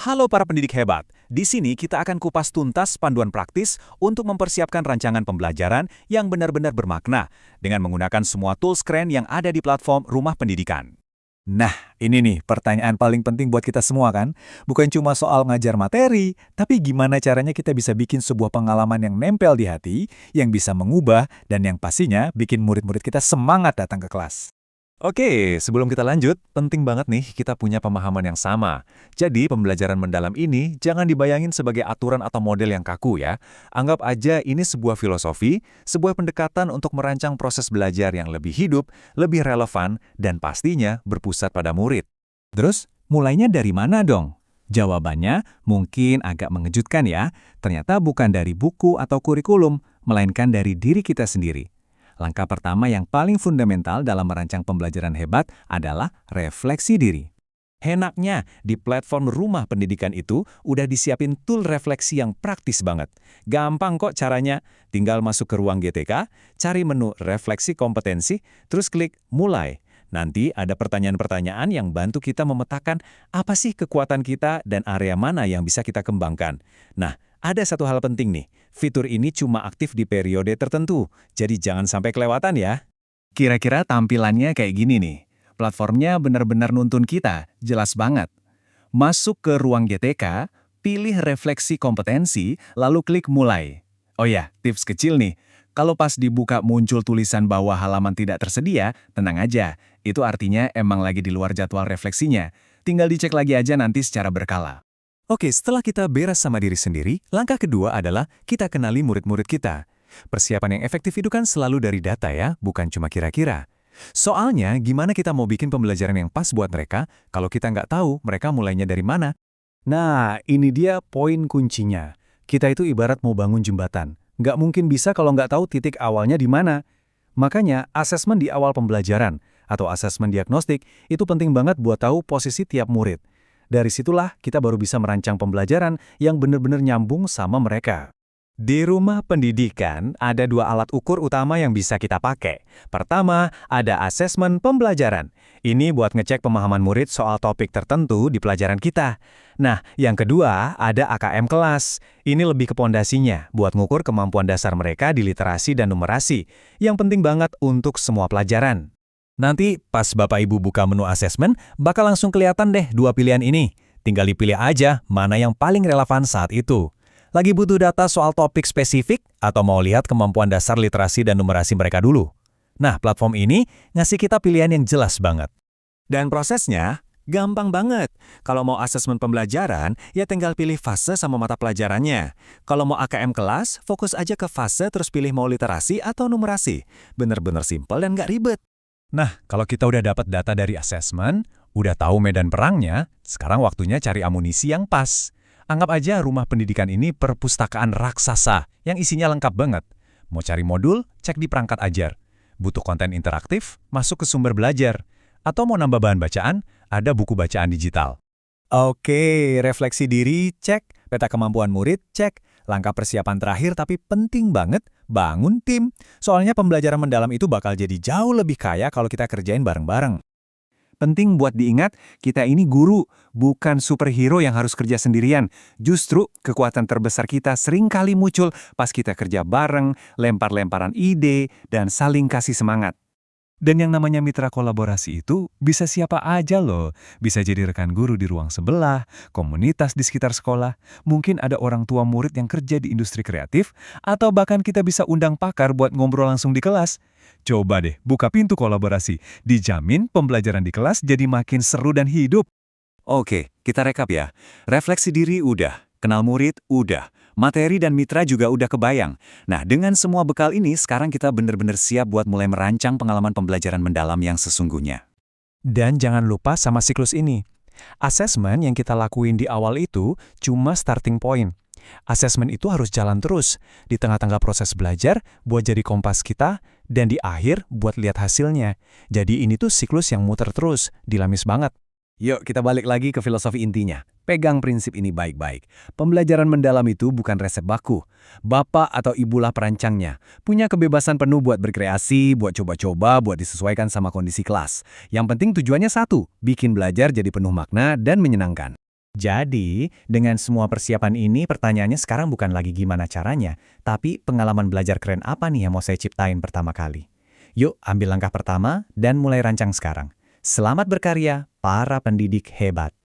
Halo para pendidik hebat, di sini kita akan kupas tuntas panduan praktis untuk mempersiapkan rancangan pembelajaran yang benar-benar bermakna dengan menggunakan semua tools keren yang ada di platform Rumah Pendidikan. Nah, ini nih pertanyaan paling penting buat kita semua kan? Bukan cuma soal ngajar materi, tapi gimana caranya kita bisa bikin sebuah pengalaman yang nempel di hati, yang bisa mengubah, dan yang pastinya bikin murid-murid kita semangat datang ke kelas. Oke, sebelum kita lanjut, penting banget nih kita punya pemahaman yang sama. Jadi, pembelajaran mendalam ini jangan dibayangin sebagai aturan atau model yang kaku ya. Anggap aja ini sebuah filosofi, sebuah pendekatan untuk merancang proses belajar yang lebih hidup, lebih relevan, dan pastinya berpusat pada murid. Terus, mulainya dari mana dong? Jawabannya mungkin agak mengejutkan ya. Ternyata bukan dari buku atau kurikulum, melainkan dari diri kita sendiri. Langkah pertama yang paling fundamental dalam merancang pembelajaran hebat adalah refleksi diri. Enaknya, di platform Rumah Pendidikan itu udah disiapin tool refleksi yang praktis banget. Gampang kok caranya, tinggal masuk ke ruang GTK, cari menu refleksi kompetensi, terus klik mulai. Nanti ada pertanyaan-pertanyaan yang bantu kita memetakan apa sih kekuatan kita dan area mana yang bisa kita kembangkan. Nah, ada satu hal penting nih, fitur ini cuma aktif di periode tertentu, jadi jangan sampai kelewatan ya. Kira-kira tampilannya kayak gini nih. Platformnya benar-benar nuntun kita, jelas banget. Masuk ke ruang GTK, pilih refleksi kompetensi, lalu klik mulai. Oh ya, tips kecil nih. Kalau pas dibuka muncul tulisan bahwa halaman tidak tersedia, tenang aja. Itu artinya emang lagi di luar jadwal refleksinya. Tinggal dicek lagi aja nanti secara berkala. Oke, setelah kita beres sama diri sendiri, langkah kedua adalah kita kenali murid-murid kita. Persiapan yang efektif itu kan selalu dari data ya, bukan cuma kira-kira. Soalnya, gimana kita mau bikin pembelajaran yang pas buat mereka kalau kita nggak tahu mereka mulainya dari mana? Nah, ini dia poin kuncinya. Kita itu ibarat mau bangun jembatan. Nggak mungkin bisa kalau nggak tahu titik awalnya di mana. Makanya, asesmen di awal pembelajaran atau asesmen diagnostik itu penting banget buat tahu posisi tiap murid. Dari situlah kita baru bisa merancang pembelajaran yang benar-benar nyambung sama mereka. Di Rumah Pendidikan ada dua alat ukur utama yang bisa kita pakai. Pertama, ada asesmen pembelajaran. Ini buat ngecek pemahaman murid soal topik tertentu di pelajaran kita. Nah, yang kedua ada AKM kelas. Ini lebih ke pondasinya, buat ngukur kemampuan dasar mereka di literasi dan numerasi, yang penting banget untuk semua pelajaran. Nanti pas Bapak Ibu buka menu asesmen, bakal langsung kelihatan deh dua pilihan ini. Tinggal dipilih aja mana yang paling relevan saat itu. Lagi butuh data soal topik spesifik atau mau lihat kemampuan dasar literasi dan numerasi mereka dulu? Nah, platform ini ngasih kita pilihan yang jelas banget. Dan prosesnya gampang banget. Kalau mau asesmen pembelajaran, ya tinggal pilih fase sama mata pelajarannya. Kalau mau AKM kelas, fokus aja ke fase terus pilih mau literasi atau numerasi. Bener-bener simpel dan nggak ribet. Nah, kalau kita udah dapat data dari asesmen, udah tahu medan perangnya, sekarang waktunya cari amunisi yang pas. Anggap aja Rumah Pendidikan ini perpustakaan raksasa yang isinya lengkap banget. Mau cari modul, cek di perangkat ajar. Butuh konten interaktif, masuk ke sumber belajar. Atau mau nambah bahan bacaan, ada buku bacaan digital. Oke, refleksi diri, cek. Peta kemampuan murid, cek. Langkah persiapan terakhir tapi penting banget, bangun tim. Soalnya pembelajaran mendalam itu bakal jadi jauh lebih kaya kalau kita kerjain bareng-bareng. Penting buat diingat, kita ini guru, bukan superhero yang harus kerja sendirian. Justru, kekuatan terbesar kita sering kali muncul pas kita kerja bareng, lempar-lemparan ide, dan saling kasih semangat. Dan yang namanya mitra kolaborasi itu bisa siapa aja loh. Bisa jadi rekan guru di ruang sebelah, komunitas di sekitar sekolah, mungkin ada orang tua murid yang kerja di industri kreatif, atau bahkan kita bisa undang pakar buat ngobrol langsung di kelas. Coba deh, buka pintu kolaborasi. Dijamin pembelajaran di kelas jadi makin seru dan hidup. Oke, kita rekap ya. Refleksi diri udah, kenal murid udah, materi dan mitra juga udah kebayang. Nah, dengan semua bekal ini, sekarang kita benar-benar siap buat mulai merancang pengalaman pembelajaran mendalam yang sesungguhnya. Dan jangan lupa sama siklus ini. Asesmen yang kita lakuin di awal itu cuma starting point. Asesmen itu harus jalan terus, di tengah-tengah proses belajar buat jadi kompas kita, dan di akhir buat lihat hasilnya. Jadi ini tuh siklus yang muter terus, dinamis banget. Yuk kita balik lagi ke filosofi intinya. Pegang prinsip ini baik-baik. Pembelajaran mendalam itu bukan resep baku. Bapak atau ibulah perancangnya. Punya kebebasan penuh buat berkreasi, buat coba-coba, buat disesuaikan sama kondisi kelas. Yang penting tujuannya satu, bikin belajar jadi penuh makna dan menyenangkan. Jadi, dengan semua persiapan ini, pertanyaannya sekarang bukan lagi gimana caranya, tapi pengalaman belajar keren apa nih yang mau saya ciptain pertama kali. Yuk, ambil langkah pertama dan mulai rancang sekarang. Selamat berkarya, para pendidik hebat.